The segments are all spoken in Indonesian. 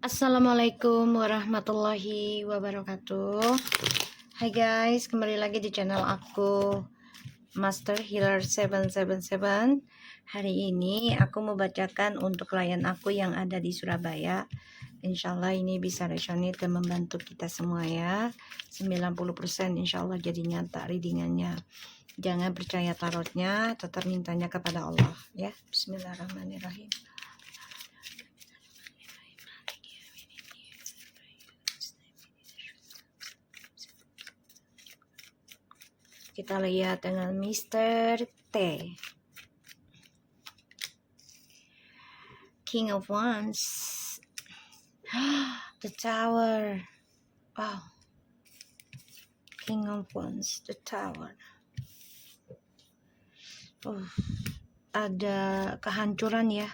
Assalamualaikum warahmatullahi wabarakatuh. Hai guys, kembali lagi di channel aku, Master Healer 777. Hari ini aku mau bacakan untuk klien aku yang ada di Surabaya. Insyaallah ini bisa resonate dan membantu kita semua ya. 90% insyaallah jadi nyata readingannya. Jangan percaya tarotnya, tetap mintanya kepada Allah ya. Bismillahirrahmanirrahim. Kita lihat dengan Mr. T. King of Wands. The Tower. Wow. King of Wands, the Tower. Ada kehancuran ya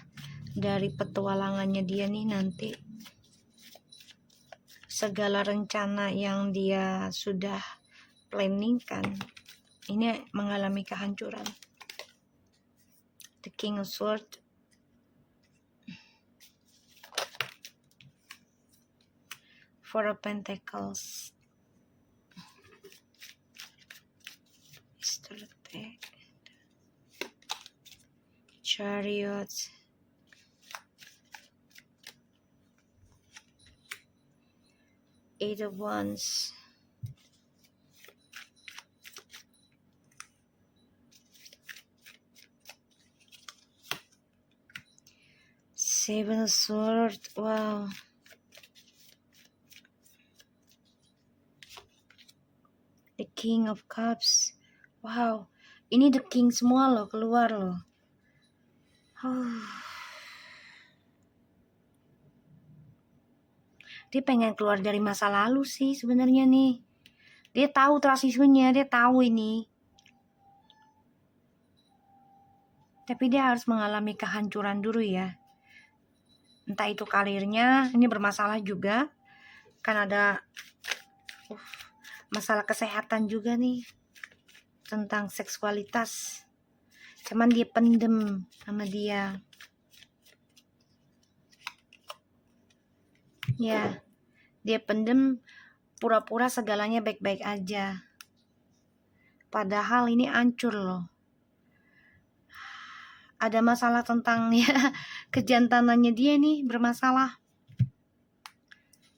dari petualangannya dia nih nanti. Segala rencana yang dia sudah planningkan ini mengalami kehancuran. The King of Swords. Four of Pentacles. Chariot. Eight of Wands. Seven of Swords. Wow. The King of Cups. Wow. Ini the King semua loh, keluar loh. Dia pengen keluar dari masa lalu sih sebenarnya nih. Dia tahu trust issue-nya, dia tahu ini. Tapi dia harus mengalami kehancuran dulu ya. Entah itu karirnya, ini bermasalah juga. Kan ada masalah kesehatan juga nih. Tentang seksualitas. Cuman dia pendem sama dia. Ya, dia pendem pura-pura segalanya baik-baik aja. Padahal ini hancur loh. Ada masalah tentang ya kejantanannya dia nih bermasalah.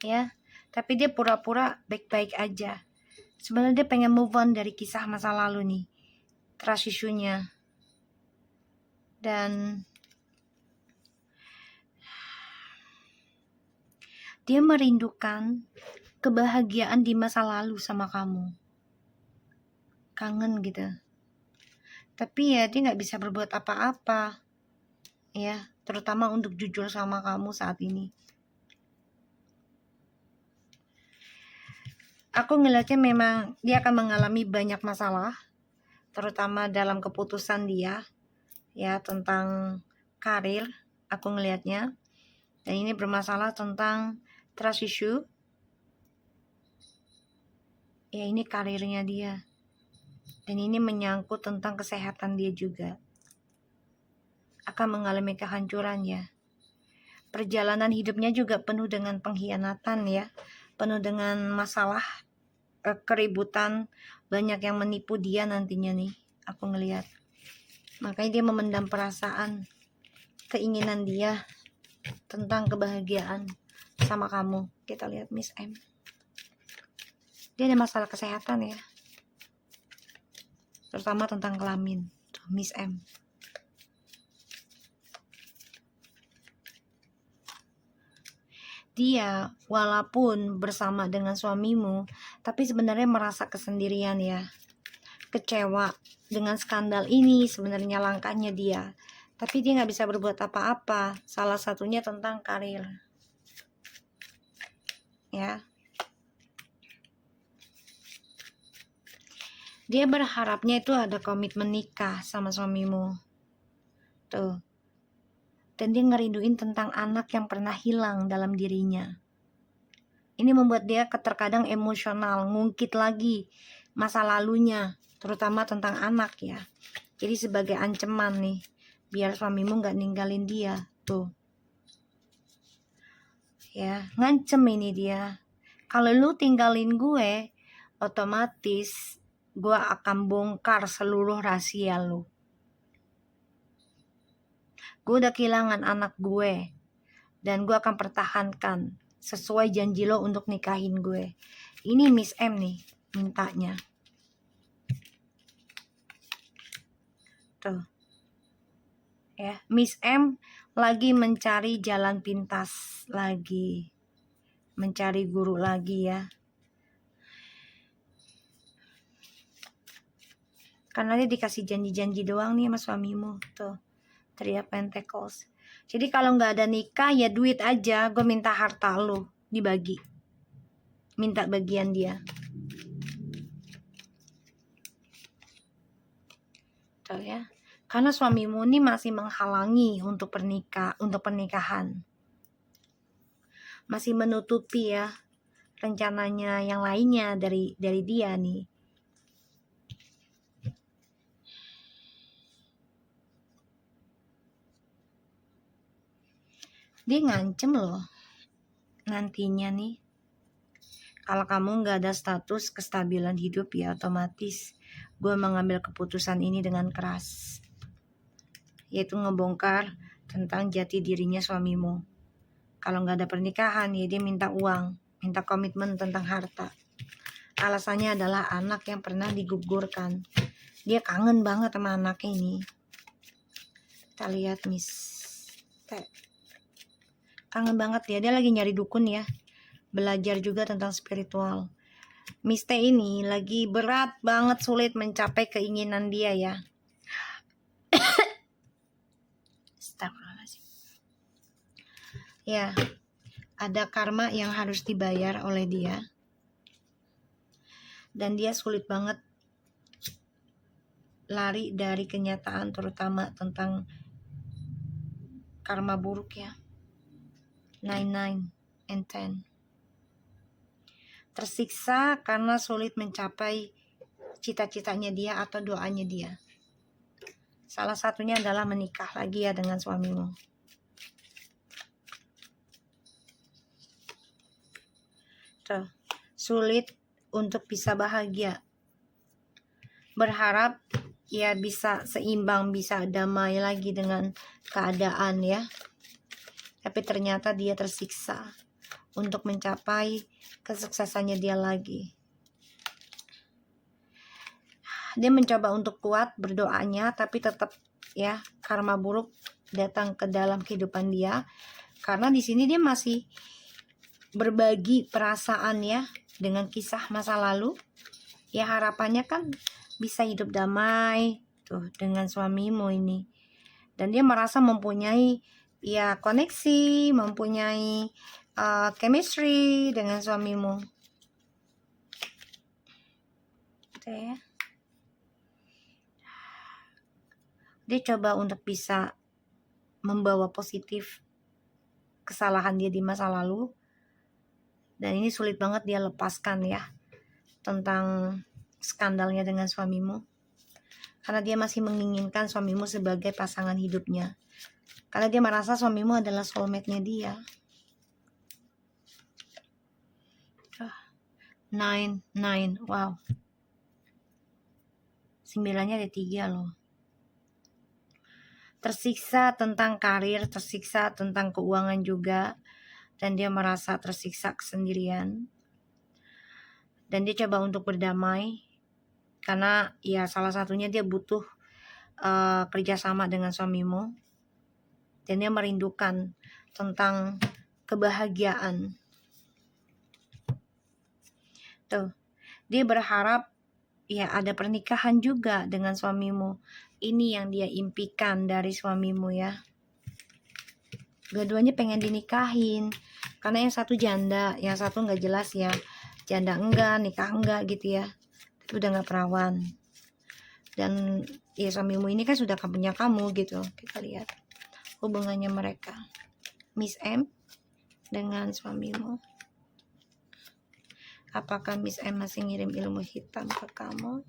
Ya, tapi dia pura-pura baik-baik aja. Sebenarnya dia pengen move on dari kisah masa lalu nih. Trust issue-nya. Dan dia merindukan kebahagiaan di masa lalu sama kamu. Kangen gitu. Tapi ya dia nggak bisa berbuat apa-apa. Ya, terutama untuk jujur sama kamu saat ini. Aku ngeliatnya memang dia akan mengalami banyak masalah. Terutama dalam keputusan dia. Ya, tentang karir. Aku ngelihatnya. Dan ini bermasalah tentang trust issue. Ya, ini karirnya dia. Dan ini menyangkut tentang kesehatan dia juga. Akan mengalami kehancuran ya. Perjalanan hidupnya juga penuh dengan pengkhianatan ya. Penuh dengan masalah, keributan. Banyak yang menipu dia nantinya nih. Aku ngelihat. Makanya dia memendam perasaan. Keinginan dia tentang kebahagiaan sama kamu. Kita lihat Miss M. Dia ada masalah kesehatan ya. Terutama tentang kelamin. Tuh, Miss M. Dia walaupun bersama dengan suamimu, tapi sebenarnya merasa kesendirian ya. Kecewa dengan skandal ini sebenarnya langkahnya dia. Tapi dia nggak bisa berbuat apa-apa. Salah satunya tentang karir. Ya. Dia berharapnya itu ada komitmen nikah sama suamimu. Tuh. Dan dia ngerinduin tentang anak yang pernah hilang dalam dirinya. Ini membuat dia terkadang emosional, ngungkit lagi masa lalunya, terutama tentang anak ya. Jadi sebagai ancaman nih, biar suamimu gak ninggalin dia. Tuh. Ya, ngancem ini dia. Kalau lu tinggalin gue, otomatis gue akan bongkar seluruh rahasia lu. Gue udah kehilangan anak gue, dan gue akan pertahankan sesuai janji lo untuk nikahin gue. Ini Miss M nih mintanya. Tuh. Ya, Miss M lagi mencari jalan pintas lagi. Mencari guru lagi ya. Karena dia dikasih janji-janji doang nih sama suamimu. Tuh, 3 of Pentacles. Jadi kalau nggak ada nikah ya duit aja. Gue minta harta lo dibagi. Minta bagian dia. Tuh ya. Karena suamimu ini masih menghalangi untuk pernikahan. Masih menutupi ya rencananya yang lainnya dari dia nih. Dia ngancem loh nantinya nih. Kalau kamu nggak ada status kestabilan hidup ya otomatis gue mengambil keputusan ini dengan keras. Yaitu ngebongkar tentang jati dirinya suamimu. Kalau nggak ada pernikahan ya dia minta uang, minta komitmen tentang harta. Alasannya adalah anak yang pernah digugurkan. Dia kangen banget sama anaknya ini. Kita lihat Miss T. Kangen banget dia lagi nyari dukun ya. Belajar juga tentang spiritual. Miss T ini lagi berat banget sulit mencapai keinginan dia ya. Astagfirullahaladzim. Ya, ada karma yang harus dibayar oleh dia. Dan dia sulit banget lari dari kenyataan terutama tentang karma buruk ya. 9 and 10. Tersiksa karena sulit mencapai cita-citanya dia atau doanya dia. Salah satunya adalah menikah lagi ya dengan suamimu. Tuh, sulit untuk bisa bahagia. Berharap ya bisa seimbang, bisa damai lagi dengan keadaan ya. Tapi ternyata dia tersiksa untuk mencapai kesuksesannya dia lagi. Dia mencoba untuk kuat berdoanya, tapi tetap ya karma buruk datang ke dalam kehidupan dia. Karena di sini dia masih berbagi perasaan ya dengan kisah masa lalu. Ya harapannya kan bisa hidup damai tuh dengan suamimu ini. Dan dia merasa mempunyai ya koneksi, mempunyai chemistry dengan suamimu. Gitu ya. Dia coba untuk bisa membawa positif kesalahan dia di masa lalu. Dan ini sulit banget dia lepaskan ya tentang skandalnya dengan suamimu. Karena dia masih menginginkan suamimu sebagai pasangan hidupnya. Karena dia merasa suamimu adalah soulmate-nya dia. 9, wow. 9-nya ada 3 loh. Tersiksa tentang karir, tersiksa tentang keuangan juga. Dan dia merasa tersiksa kesendirian. Dan dia coba untuk berdamai. Karena ya salah satunya dia butuh kerjasama dengan suamimu. Dan dia merindukan tentang kebahagiaan. Tuh, dia berharap ya ada pernikahan juga dengan suamimu. Ini yang dia impikan dari suamimu ya. Dua-duanya pengen dinikahin. Karena yang satu janda, yang satu nggak jelas ya. Janda enggak, nikah enggak gitu ya. Tapi udah nggak perawan. Dan ya suamimu ini kan sudah punya kamu gitu. Kita lihat hubungannya mereka. Miss M dengan suamimu. Apakah Miss M masih ngirim ilmu hitam ke kamu?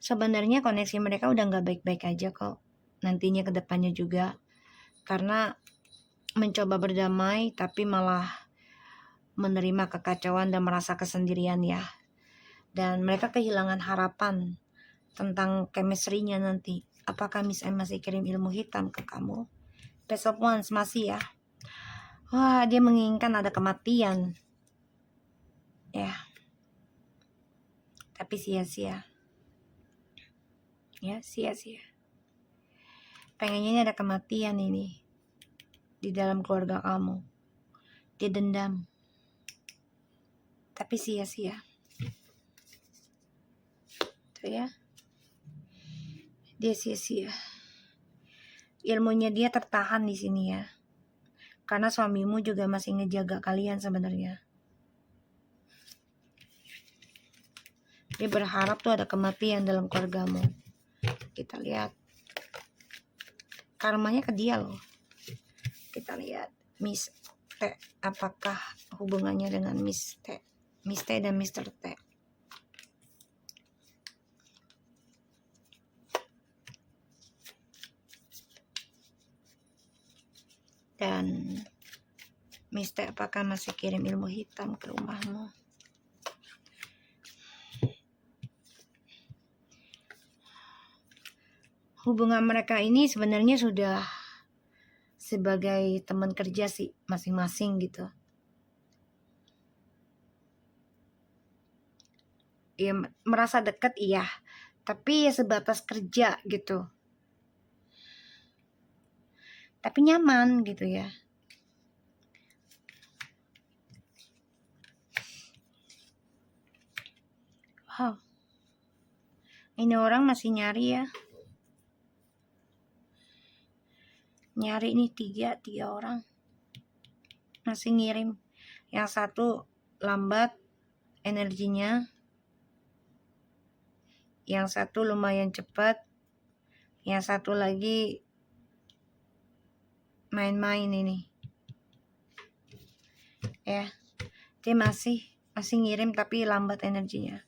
sebenarnya koneksi mereka udah nggak baik-baik aja kok. Nantinya ke depannya juga. Karena mencoba berdamai tapi malah menerima kekacauan dan merasa kesendirian ya. Dan mereka kehilangan harapan tentang chemistry-nya nanti. Apakah Miss M masih kirim ilmu hitam ke kamu? Best of Wands masih ya. Wah, dia menginginkan ada kematian. Ya. Tapi sia-sia. Ya, sia-sia. Pengennya ada kematian ini di dalam keluarga kamu. Dia dendam. Tapi sia-sia. Tuh ya. Dia sia-sia. Ilmunya dia tertahan di sini ya. Karena suamimu juga masih ngejaga kalian sebenarnya. Dia berharap tuh ada kematian dalam keluargamu. Kita lihat. Karmanya ke dia loh. Kita lihat. Miss T. Apakah hubungannya dengan Miss T? Miss T dan Mr. T. Dan Miss T apakah masih kirim ilmu hitam ke rumahmu? Hubungan mereka ini sebenarnya sudah sebagai teman kerja sih masing-masing gitu. Ya merasa dekat iya, tapi ya sebatas kerja gitu. Tapi nyaman gitu ya. Wow. Ini orang masih nyari ya. Nyari nih tiga orang. Masih ngirim. Yang satu lambat energinya. Yang satu lumayan cepat. Yang satu lagi main-main ini. Ya. Dia masih ngirim tapi lambat energinya.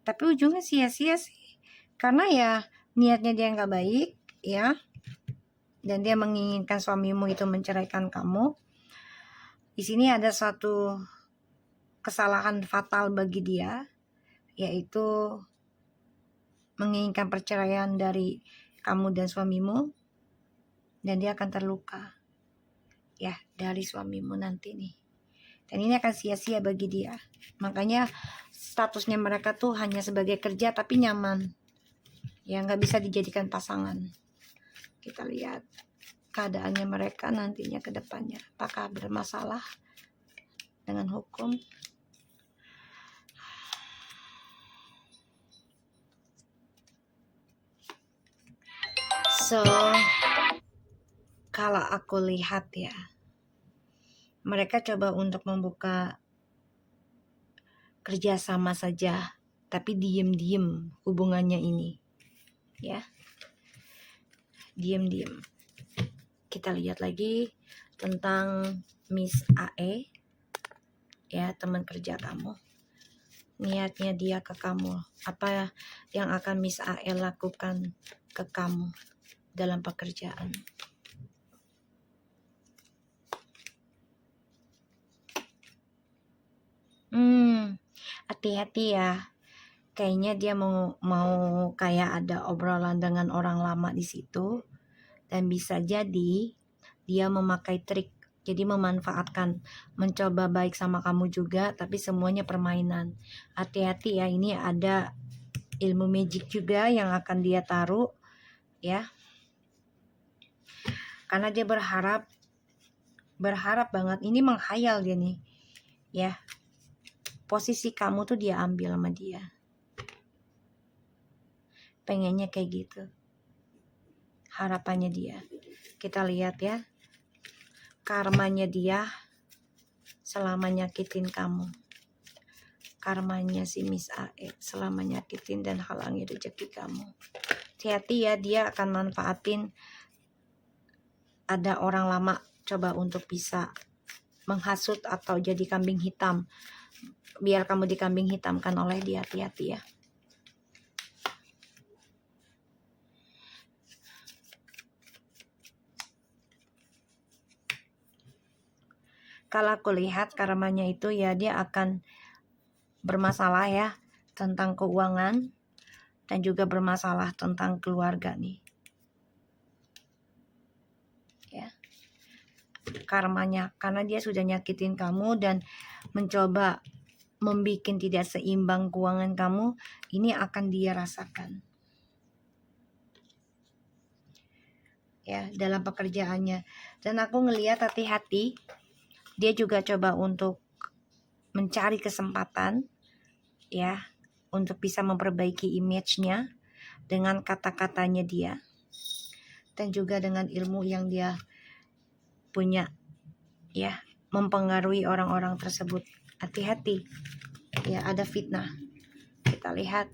Tapi ujungnya sia-sia sih. Karena ya niatnya dia nggak baik ya. Dan dia menginginkan suamimu itu menceraikan kamu. Di sini ada suatu kesalahan fatal bagi dia, yaitu menginginkan perceraian dari kamu dan suamimu, dan dia akan terluka ya dari suamimu nanti nih. Dan ini akan sia-sia bagi dia. Makanya statusnya mereka tuh hanya sebagai kerja tapi nyaman. Ya nggak bisa dijadikan pasangan. Kita lihat keadaannya mereka nantinya ke depannya. Apakah bermasalah dengan hukum? So, kalau aku lihat ya, mereka coba untuk membuka kerjasama saja, tapi diem-diem hubungannya ini. Ya, diem-diem. Kita lihat lagi tentang Miss AE, ya teman kerja kamu. Niatnya dia ke kamu, apa yang akan Miss AE lakukan ke kamu dalam pekerjaan? Hati-hati ya. Kayaknya dia mau kayak ada obrolan dengan orang lama di situ. Dan bisa jadi dia memakai trik. Jadi memanfaatkan, mencoba baik sama kamu juga, tapi semuanya permainan. Hati-hati ya, ini ada ilmu magic juga yang akan dia taruh ya. Karena dia berharap banget, ini menghayal dia nih. Ya. Posisi kamu tuh dia ambil sama dia. Pengennya kayak gitu. Harapannya dia. Kita lihat ya. Karmanya dia selama nyakitin kamu. Karmanya si Miss AE selama nyakitin dan halangi rezeki kamu. Hati-hati ya, dia akan manfaatin ada orang lama coba untuk bisa menghasut atau jadi kambing hitam. Biar kamu dikambing hitamkan oleh dia. Hati-hati ya. Kalau aku lihat karmanya itu ya dia akan bermasalah ya tentang keuangan dan juga bermasalah tentang keluarga nih. Ya. Karmanya karena dia sudah nyakitin kamu dan mencoba membuat tidak seimbang keuangan kamu, ini akan dia rasakan. Ya, dalam pekerjaannya. Dan aku ngelihat hati-hati, dia juga coba untuk mencari kesempatan ya untuk bisa memperbaiki image-nya dengan kata-katanya dia dan juga dengan ilmu yang dia punya ya, mempengaruhi orang-orang tersebut. Hati-hati ya, ada fitnah. Kita lihat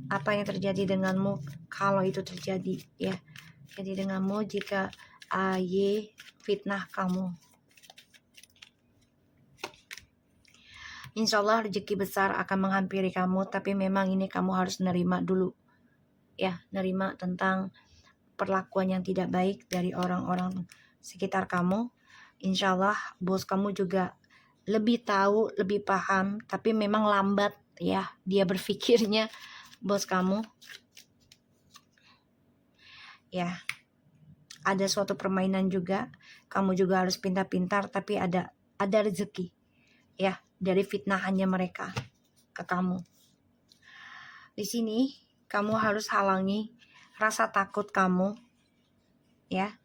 apa yang terjadi denganmu kalau itu terjadi ya. Jadi denganmu jika AY fitnah kamu. Insya Allah rezeki besar akan menghampiri kamu, tapi memang ini kamu harus nerima dulu. Ya, nerima tentang perlakuan yang tidak baik dari orang-orang sekitar kamu. Insya Allah bos kamu juga lebih tahu, lebih paham, tapi memang lambat ya dia berpikirnya bos kamu. Ya, ada suatu permainan juga. Kamu juga harus pintar-pintar, tapi ada rezeki ya dari fitnahannya mereka ke kamu. Di sini kamu harus halangi rasa takut kamu ya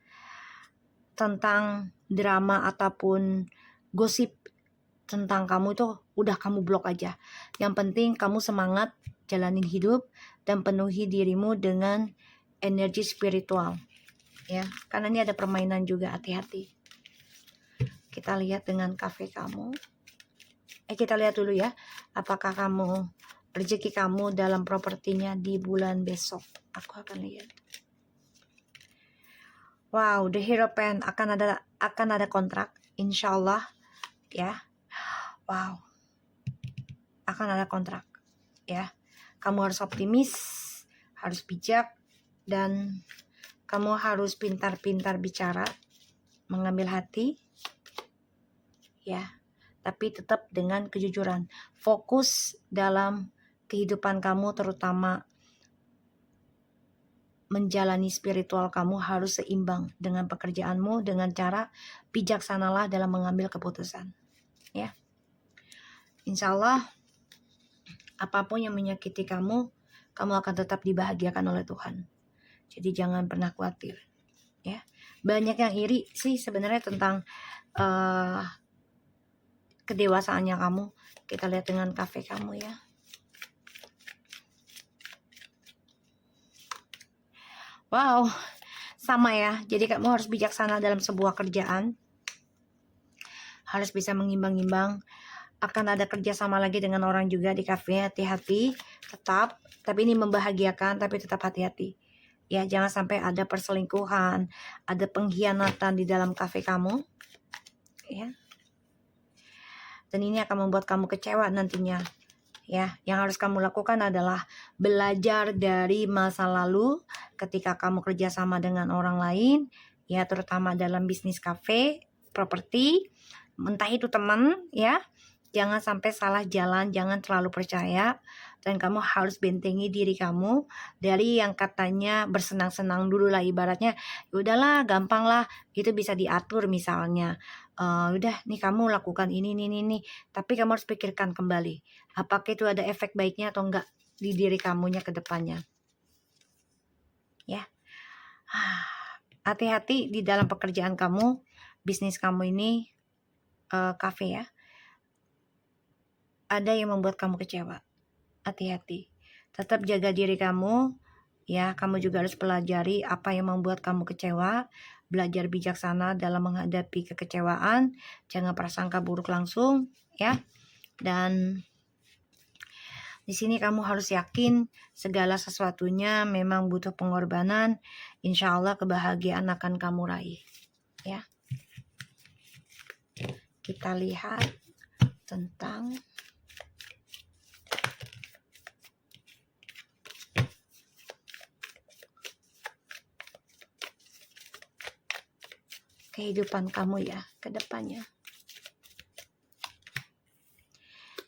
tentang drama ataupun gosip tentang kamu itu udah kamu blok aja. Yang penting kamu semangat jalanin hidup dan penuhi dirimu dengan energi spiritual ya. Karena ini ada permainan juga, hati-hati. Kita lihat dengan kafe kamu. Kita lihat dulu ya, apakah kamu rezeki kamu dalam propertinya di bulan besok. Aku akan lihat. Wow, the Hierophant akan ada kontrak, insya Allah ya. Wow, akan ada kontrak ya. Kamu harus optimis, harus bijak, dan kamu harus pintar-pintar bicara, mengambil hati ya. Tapi tetap dengan kejujuran. Fokus dalam kehidupan kamu, terutama menjalani spiritual kamu harus seimbang dengan pekerjaanmu, dengan cara bijaksanalah dalam mengambil keputusan ya. Insya Allah apapun yang menyakiti kamu, kamu akan tetap dibahagiakan oleh Tuhan. Jadi jangan pernah khawatir ya. Banyak yang iri sih sebenarnya tentang kedewasaannya kamu. Kita lihat dengan kafe kamu ya. Wow, sama ya. Jadi kamu harus bijaksana dalam sebuah kerjaan. Harus bisa mengimbang-imbang. Akan ada kerjasama lagi dengan orang juga di kafe. Hati-hati, tetap. Tapi ini membahagiakan, tapi tetap hati-hati. Ya, jangan sampai ada perselingkuhan, ada pengkhianatan di dalam kafe kamu. Ya. Dan ini akan membuat kamu kecewa nantinya. Ya, yang harus kamu lakukan adalah belajar dari masa lalu ketika kamu kerjasama dengan orang lain, ya terutama dalam bisnis kafe, properti, entah itu teman, ya. Jangan sampai salah jalan, jangan terlalu percaya, dan kamu harus bentengi diri kamu dari yang katanya bersenang-senang dulu lah, ibaratnya udahlah gampang lah, itu bisa diatur misalnya. Udah nih kamu lakukan ini, tapi kamu harus pikirkan kembali apakah itu ada efek baiknya atau enggak di diri kamunya ke depannya ya. Hati-hati di dalam pekerjaan kamu, bisnis kamu ini kafe ya, ada yang membuat kamu kecewa. Hati-hati, tetap jaga diri kamu ya. Kamu juga harus pelajari apa yang membuat kamu kecewa, belajar bijaksana dalam menghadapi kekecewaan, jangan prasangka buruk langsung ya. Dan di sini kamu harus yakin segala sesuatunya memang butuh pengorbanan. Insya Allah kebahagiaan akan kamu raih ya. Kita lihat tentang kehidupan kamu ya ke depannya.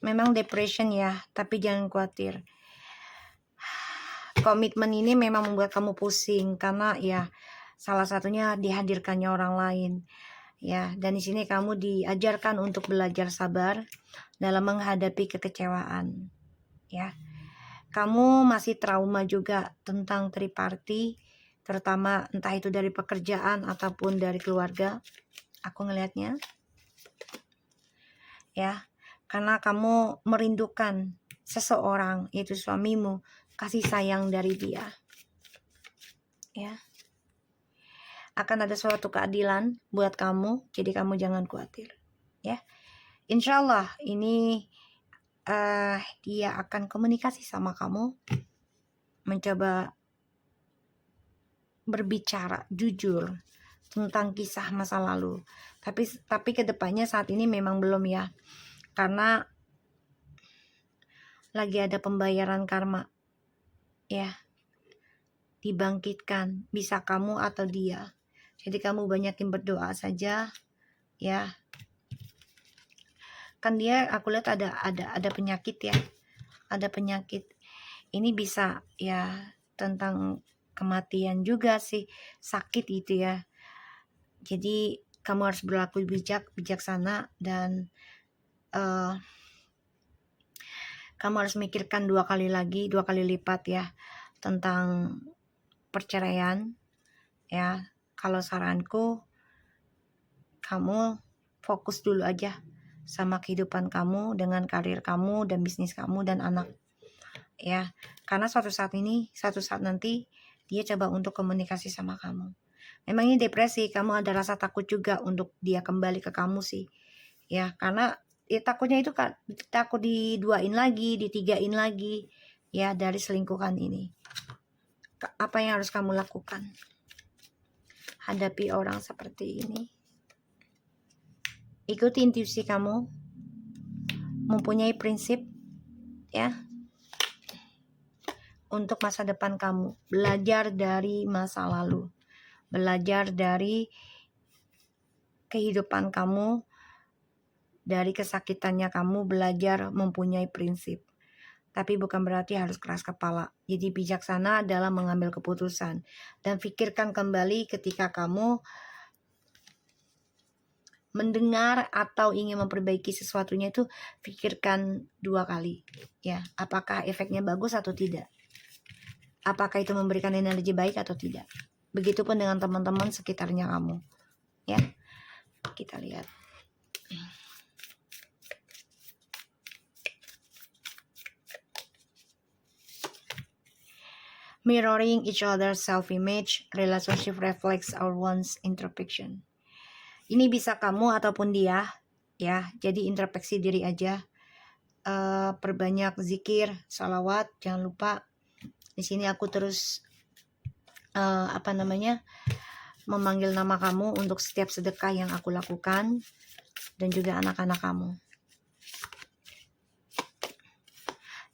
memang depression ya, tapi jangan khawatir. Komitmen ini memang membuat kamu pusing karena ya salah satunya dihadirkannya orang lain. Ya, dan di sini kamu diajarkan untuk belajar sabar dalam menghadapi kekecewaan. Ya. Kamu masih trauma juga tentang triparty, terutama entah itu dari pekerjaan ataupun dari keluarga. Aku ngelihatnya. Ya, karena kamu merindukan seseorang, yaitu suamimu, kasih sayang dari dia. Ya. Akan ada suatu keadilan buat kamu, jadi kamu jangan khawatir. Ya. Insya Allah ini dia akan komunikasi sama kamu, mencoba berbicara jujur tentang kisah masa lalu. Tapi kedepannya saat ini memang belum ya, karena lagi ada pembayaran karma ya, dibangkitkan, bisa kamu atau dia. Jadi kamu banyakin berdoa saja ya. Kan dia, aku lihat ada penyakit ya, ada penyakit. Ini bisa ya tentang kematian juga sih, sakit itu ya. Jadi kamu harus berlaku bijaksana dan kamu harus mikirkan 2 kali lipat ya tentang perceraian ya. Kalau saranku, kamu fokus dulu aja sama kehidupan kamu dengan karir kamu dan bisnis kamu dan anak ya. Karena suatu saat nanti dia coba untuk komunikasi sama kamu. Memang ini depresi, kamu ada rasa takut juga untuk dia kembali ke kamu sih ya, karena ya takutnya itu takut diduain lagi, ditigain lagi ya dari selingkuhan ini. Apa yang harus kamu lakukan hadapi orang seperti ini? Ikuti intuisi kamu, mempunyai prinsip ya untuk masa depan kamu. Belajar dari masa lalu, belajar dari kehidupan kamu, dari kesakitannya kamu, belajar mempunyai prinsip. Tapi bukan berarti harus keras kepala. Jadi bijaksana dalam mengambil keputusan. Dan pikirkan kembali ketika kamu mendengar atau ingin memperbaiki sesuatunya itu, pikirkan 2 kali. Ya, apakah efeknya bagus atau tidak? Apakah itu memberikan energi baik atau tidak? Begitupun dengan teman-teman sekitarnya kamu. Ya, kita lihat. Mirroring each other's self-image, relationship reflects our one's introspection. Ini bisa kamu ataupun dia, ya. Jadi introspeksi diri aja. Perbanyak zikir, salawat, jangan lupa. Di sini aku terus memanggil nama kamu untuk setiap sedekah yang aku lakukan dan juga anak-anak kamu.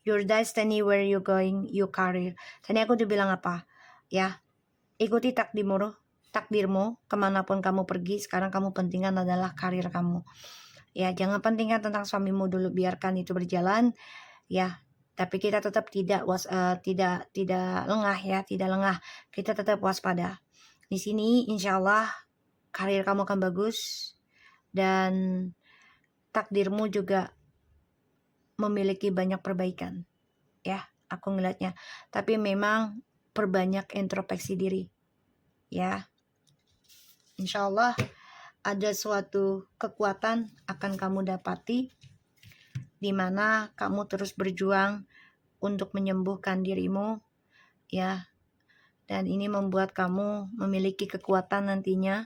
Your destiny, where you going, your career. Tadi aku udah bilang apa? Ya, ikuti takdirmu kemanapun kamu pergi. Sekarang kamu pentingkan adalah karir kamu. Ya, jangan pentingkan tentang suamimu dulu, biarkan itu berjalan. Ya, tapi kita tetap tidak lengah ya, tidak lengah. Kita tetap waspada. Di sini insya Allah karir kamu akan bagus dan takdirmu juga memiliki banyak perbaikan. Ya, aku ngeliatnya. Tapi memang perbanyak introspeksi diri. Ya, insya Allah ada suatu kekuatan akan kamu dapati, di mana kamu terus berjuang untuk menyembuhkan dirimu, ya. Dan ini membuat kamu memiliki kekuatan nantinya.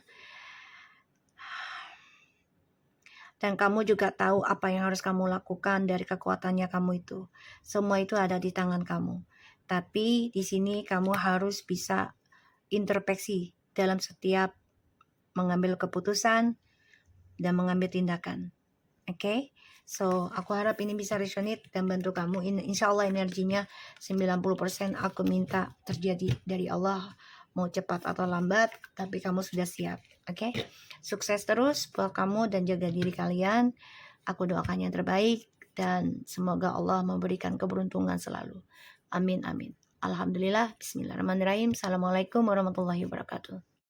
Dan kamu juga tahu apa yang harus kamu lakukan dari kekuatannya kamu itu. Semua itu ada di tangan kamu. Tapi di sini kamu harus bisa introspeksi dalam setiap mengambil keputusan dan mengambil tindakan. Oke? So, aku harap ini bisa resonate dan bantu kamu. Insya Allah energinya 90% aku minta terjadi dari Allah. Mau cepat atau lambat, tapi kamu sudah siap. Oke? Sukses terus buat kamu dan jaga diri kalian. Aku doakan yang terbaik. dan semoga Allah memberikan keberuntungan selalu. Amin amin. Alhamdulillah, bismillahirrahmanirrahim. Assalamualaikum warahmatullahi wabarakatuh.